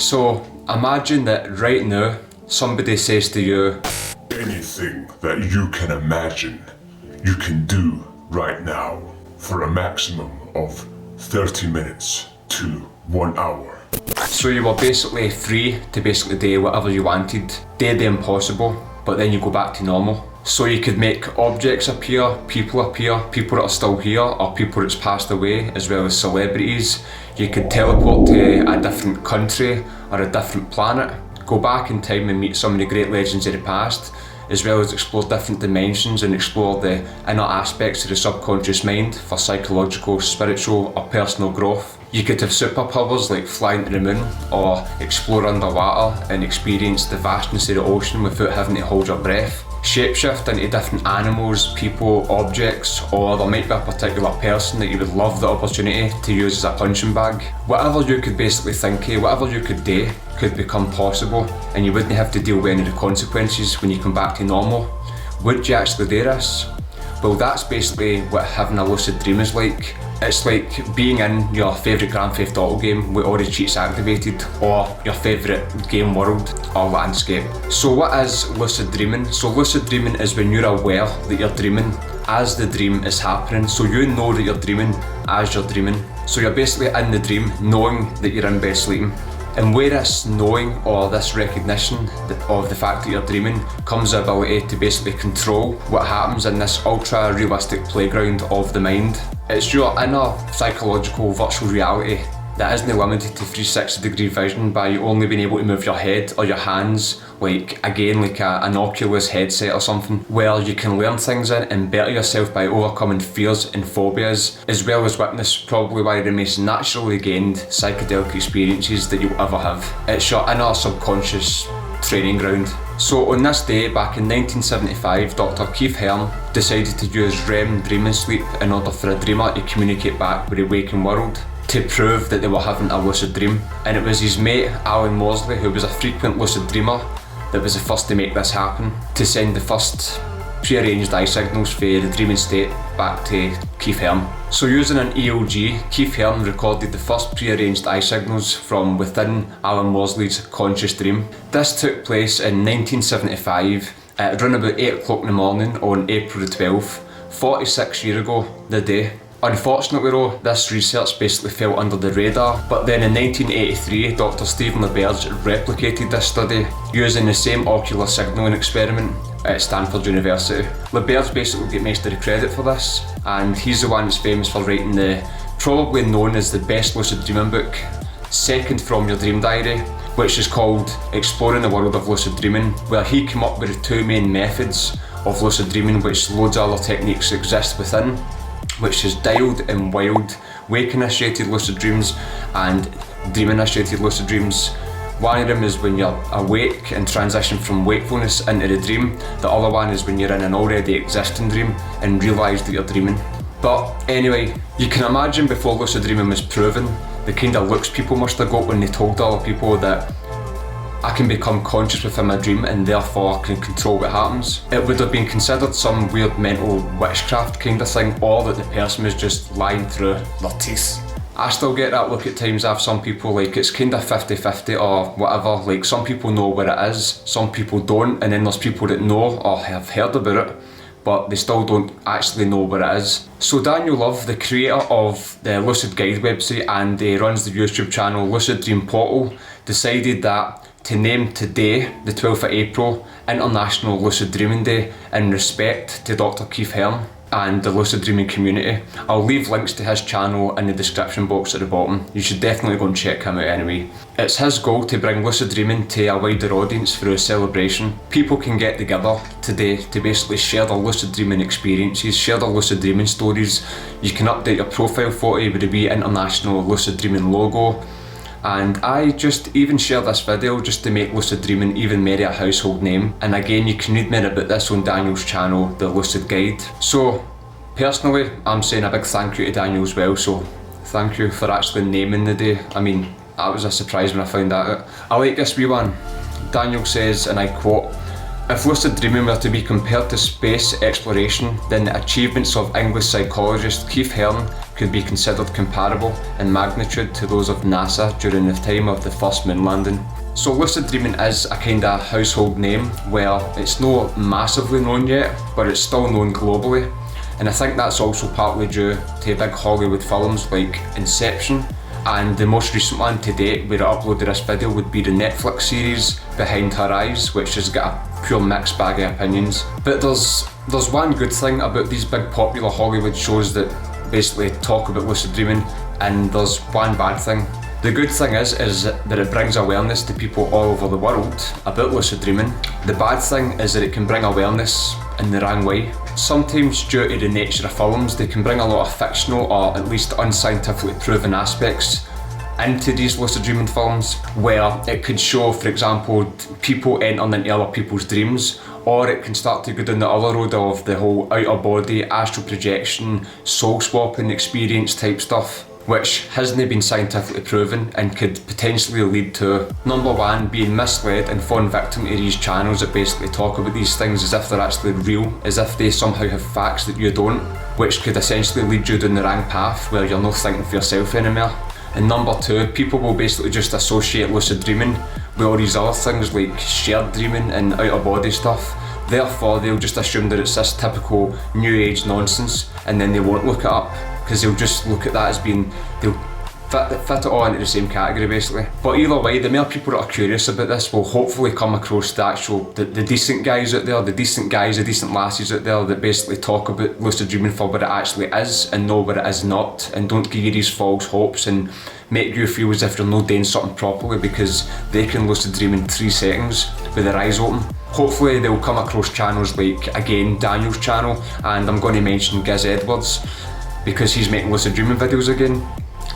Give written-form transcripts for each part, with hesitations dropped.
So imagine that right now somebody says to you, anything that you can imagine, you can do right now for a maximum of 30 minutes to 1 hour. so you were basically free to basically do whatever you wanted, do the impossible, but then you go back to normal. So you could make objects appear, people that are still here or people that's passed away, as well as celebrities. You could teleport to a different country or a different planet, go back in time and meet some of the great legends of the past, as well as explore different dimensions and explore the inner aspects of the subconscious mind for psychological, spiritual or personal growth. You could have superpowers like flying to the moon or explore underwater and experience the vastness of the ocean without having to hold your breath. Shapeshift into different animals, people, objects, or there might be a particular person that you would love the opportunity to use as a punching bag. Whatever you could basically think of, whatever you could do, could become possible, and you wouldn't have to deal with any of the consequences when you come back to normal. Would you actually do this? Well, that's basically what having a lucid dream is like. It's like being in your favourite Grand Theft Auto game with all the cheats activated, or your favourite game world or landscape. So what is lucid dreaming? So lucid dreaming is when you're aware that you're dreaming as the dream is happening. So you know that you're dreaming as you're dreaming. So you're basically in the dream knowing that you're in bed sleeping. And where this knowing or this recognition of the fact that you're dreaming comes the ability to basically control what happens in this ultra realistic playground of the mind. It's your inner psychological virtual reality that isn't limited to 360-degree vision by you only being able to move your head or your hands, like an Oculus headset or something, where you can learn things in and better yourself by overcoming fears and phobias, as well as witness probably one of the most naturally gained psychedelic experiences that you'll ever have. It's your inner subconscious training ground. So on this day back in 1975, Dr. Keith Hearne decided to use REM dreaming sleep in order for a dreamer to communicate back with the waking world, to prove that they were having a lucid dream. And it was his mate Alan Morsleys, who was a frequent lucid dreamer, that was the first to make this happen, to send the first pre-arranged eye signals for the dreaming state back to Keith Hearne. So using an EOG, Keith Hearne recorded the first pre-arranged eye signals from within Alan Morsleys' conscious dream. This took place in 1975 at around about 8 o'clock in the morning on April the 12th, 46 years ago the day. Unfortunately though, this research basically fell under the radar, but then in 1983, Dr. Stephen LaBerge replicated this study using the same ocular signalling experiment at Stanford University. LaBerge basically gets most of the credit for this, and he's the one that's famous for writing the probably known as the best lucid dreaming book, second from your dream diary, which is called Exploring the World of Lucid Dreaming, where he came up with the two main methods of lucid dreaming, which loads of other techniques exist within, which is dialed and wild wake-initiated lucid dreams and dream-initiated lucid dreams. One of them is when you're awake and transition from wakefulness into the dream. The other one is when you're in an already existing dream and realise that you're dreaming. But anyway, you can imagine before lucid dreaming was proven, the kind of looks people must have got when they told other people that I can become conscious within my dream and therefore can control what happens. It would have been considered some weird mental witchcraft kind of thing, or that the person was just lying through their teeth. I still get that look at times. I have some people like it's kind of 50-50 or whatever, like some people know where it is, some people don't, and then there's people that know or have heard about it, but they still don't actually know where it is. So Daniel Love, the creator of the Lucid Guide website and he runs the YouTube channel Lucid Dream Portal, decided that to name today, the 12th of April, International Lucid Dreaming Day, in respect to Dr. Keith Hearne and the lucid dreaming community. I'll leave links to his channel in the description box at the bottom. You should definitely go and check him out anyway. It's his goal to bring lucid dreaming to a wider audience through a celebration. People can get together today to basically share their lucid dreaming experiences, share their lucid dreaming stories. You can update your profile photo with the wee International Lucid Dreaming logo. And I just even share this video just to make lucid dreaming even more a household name. And again, you can read more about this on Daniel's channel, The Lucid Guide. So personally, I'm saying a big thank you to Daniel as well, so thank you for actually naming the day. I mean, that was a surprise when I found that out. I like this wee one. Daniel says, and I quote, If lucid dreaming were to be compared to space exploration, then the achievements of English psychologist Keith Hearne could be considered comparable in magnitude to those of NASA during the time of the first moon landing. So lucid dreaming is a kind of household name where it's not massively known yet, but it's still known globally. And I think that's also partly due to big Hollywood films like Inception, and the most recent one to date where I uploaded this video would be the Netflix series Behind Her Eyes, which has got a pure mixed bag of opinions. But there's one good thing about these big popular Hollywood shows that basically talk about lucid dreaming, and there's one bad thing. The good thing is that it brings awareness to people all over the world about lucid dreaming. The bad thing is that it can bring awareness in the wrong way. Sometimes due to the nature of films, they can bring a lot of fictional or at least unscientifically proven aspects into these lucid dreaming films, where it could show, for example, people entering into other people's dreams, or it can start to go down the other road of the whole out of body, astral projection, soul swapping experience type stuff, which hasn't been scientifically proven and could potentially lead to, number one, being misled and falling victim to these channels that basically talk about these things as if they're actually real, as if they somehow have facts that you don't, which could essentially lead you down the wrong path where you're not thinking for yourself anymore. And number two, people will basically just associate lucid dreaming with all these other things like shared dreaming and out of body stuff. Therefore, they'll just assume that it's this typical new age nonsense, and then they won't look it up, because they'll just look at that as being, they'll fit it all into the same category basically. But either way, the more people that are curious about this will hopefully come across the decent guys out there, the decent lasses out there that basically talk about lucid dreaming for what it actually is and know what it is not, and don't give you these false hopes and make you feel as if you're not doing something properly because they can lucid dream in 3 seconds with their eyes open. Hopefully they'll come across channels like, again, Daniel's channel, and I'm going to mention Giz Edwards because he's making lucid dreaming videos again.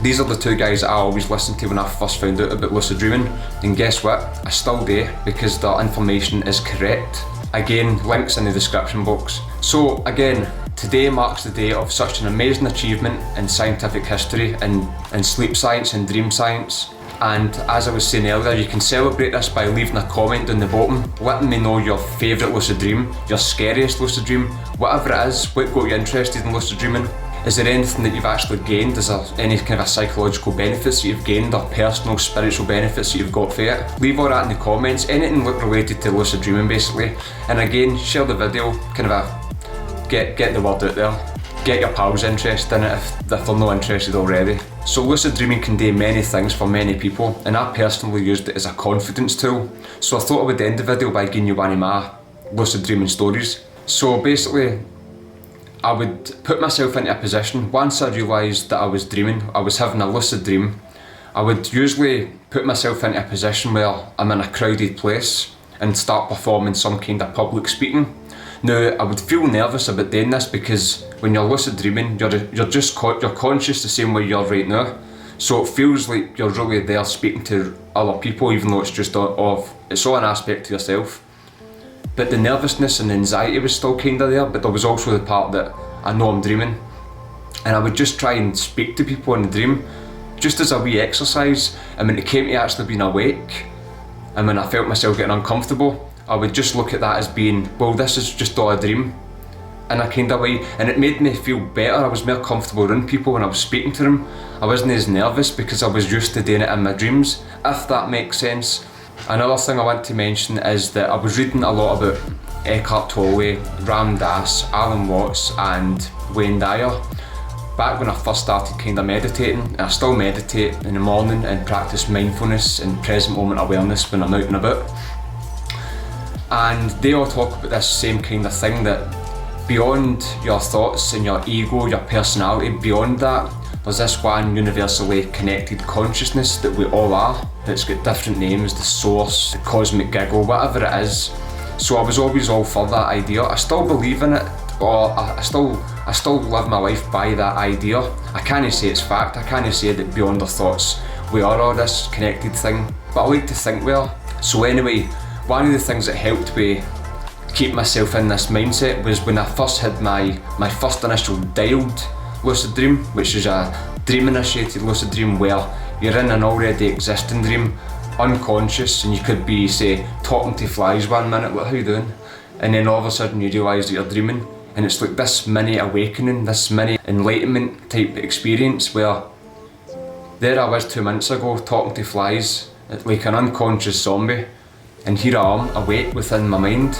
These are the 2 guys that I always listened to when I first found out about lucid dreaming, and guess what? I still do, because their information is correct. Again, links in the description box. So again, today marks the day of such an amazing achievement in scientific history and sleep science and dream science. And as I was saying earlier, you can celebrate this by leaving a comment down the bottom, letting me know your favourite lucid dream, your scariest lucid dream, whatever it is, what got you interested in lucid dreaming. Is there anything that you've actually gained? Is there any kind of psychological benefits that you've gained, or personal, spiritual benefits that you've got for it? Leave all that in the comments, anything related to lucid dreaming basically. And again, share the video, kind of get the word out there. Get your pals interested in it if they're not interested already. So lucid dreaming can do many things for many people, and I personally used it as a confidence tool. So I thought I would end the video by giving you one of my lucid dreaming stories. So basically, I would put myself into a position, once I realised that I was dreaming, I was having a lucid dream, I would usually put myself into a position where I'm in a crowded place and start performing some kind of public speaking. Now, I would feel nervous about doing this because when you're lucid dreaming, you're conscious the same way you're right now. So it feels like you're really there speaking to other people, even though it's just it's all an aspect to yourself. But the nervousness and anxiety was still kinda there, but there was also the part that I know I'm dreaming. And I would just try and speak to people in the dream, just as a wee exercise. And when it came to actually being awake, and when I felt myself getting uncomfortable, I would just look at that as being, well, this is just all a dream, in a kind of way. And it made me feel better. I was more comfortable around people when I was speaking to them. I wasn't as nervous because I was used to doing it in my dreams, if that makes sense. Another thing I want to mention is that I was reading a lot about Eckhart Tolle, Ram Dass, Alan Watts and Wayne Dyer back when I first started kind of meditating. And I still meditate in the morning and practice mindfulness and present moment awareness when I'm out and about. And they all talk about this same kind of thing, that beyond your thoughts and your ego, your personality, beyond that, there's this one universally connected consciousness that we all are, that's got different names, the source, the cosmic giggle, whatever it is. So I was always all for that idea. I still believe in it, or I still live my life by that idea. I can't say it's fact, I can't say that beyond our thoughts we are all this connected thing, but I like to think we are. So anyway, one of the things that helped me keep myself in this mindset was when I first had my first initial dialed lucid dream, which is a dream initiated lucid dream where you're in an already existing dream, unconscious, and you could be, say, talking to flies one minute, like, how you doing? and then all of a sudden you realise that you're dreaming, and it's like this mini awakening, this mini enlightenment type experience where there I was 2 minutes ago talking to flies like an unconscious zombie, and here I am awake within my mind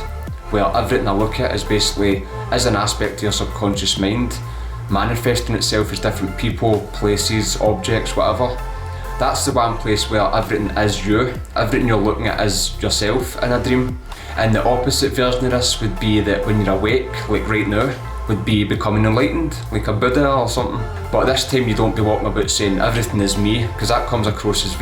where everything I look at is basically as an aspect of your subconscious mind manifesting itself as different people, places, objects, whatever. That's the one place where everything is you, everything you're looking at is yourself in a dream. And the opposite version of this would be that when you're awake, like right now, would be becoming enlightened, like a Buddha or something. But this time you don't be walking about saying everything is me, because that comes across as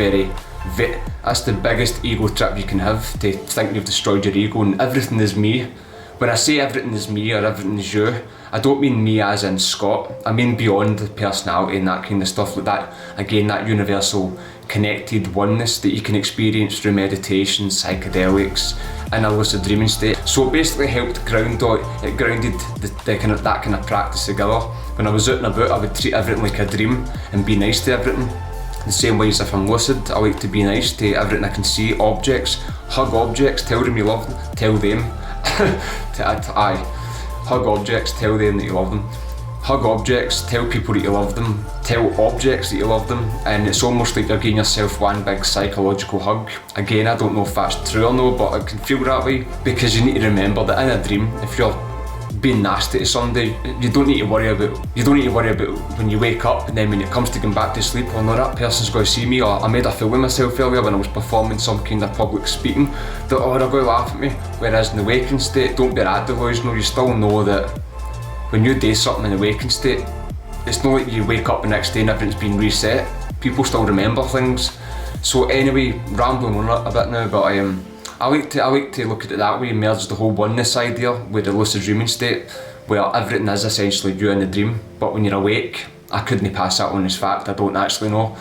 that's the biggest ego trip you can have, to think you've destroyed your ego and everything is me. When I say everything is me or everything is you, I don't mean me as in Scott, I mean beyond personality and that kind of stuff like that. Again, that universal connected oneness that you can experience through meditation, psychedelics, and a lucid dreaming state. So it basically helped grounded that kind of practice together. When I was out and about, I would treat everything like a dream and be nice to everything. The same way as if I'm lucid, I like to be nice to everything I can see, objects, hug objects, tell them you love them, tell them, hug objects, tell them that you love them. Hug objects, tell people that you love them, tell objects that you love them, and it's almost like you're giving yourself one big psychological hug. Again, I don't know if that's true or no, but it can feel that way, because you need to remember that in a dream, if you're being nasty to somebody, you don't need to worry about when you wake up, and then when it comes to going back to sleep, oh no, that person's going to see me, or I made a fool of myself earlier when I was performing some kind of public speaking, that oh, they're going to laugh at me. Whereas in the waking state, don't be that delusional, you still know that when you do something in the waking state, it's not like you wake up the next day and everything's been reset. People still remember things. So anyway, rambling on a bit now, but I like to look at it that way, merge the whole oneness idea with the lucid dreaming state, where everything is essentially you in the dream, but when you're awake, I couldn't pass that on as fact, I don't actually know.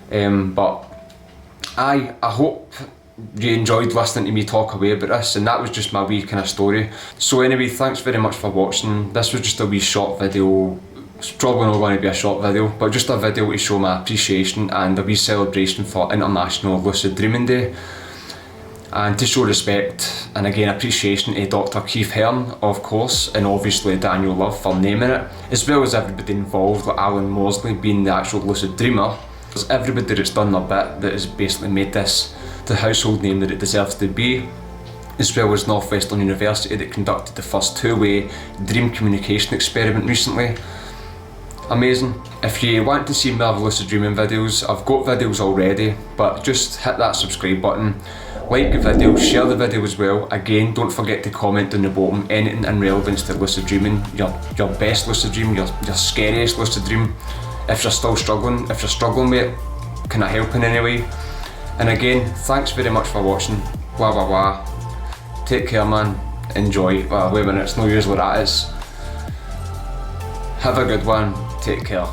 But I hope you enjoyed listening to me talk away about this, and that was just my wee kind of story. So anyway, thanks very much for watching. This was just a wee short video. It's probably not going to be a short video, but just a video to show my appreciation and a wee celebration for International Lucid Dreaming Day. And to show respect and again appreciation to Dr. Keith Hearne, of course, and obviously Daniel Love for naming it, as well as everybody involved, like Alan Morsleys being the actual lucid dreamer. There's everybody that's done their bit that has basically made this the household name that it deserves to be, as well as Northwestern University that conducted the first two-way dream communication experiment recently. Amazing. If you want to see more lucid dreaming videos, I've got videos already, but just hit that subscribe button, like the video, share the video as well. Again, don't forget to comment on the bottom anything in relevance to lucid dreaming, your best lucid dream, your scariest lucid dream. If you're still struggling, with it, can I help in any way? And again, thanks very much for watching, blah blah blah. Take care man, enjoy. Well, wait a minute, it's no usually that is. Have a good one, take care.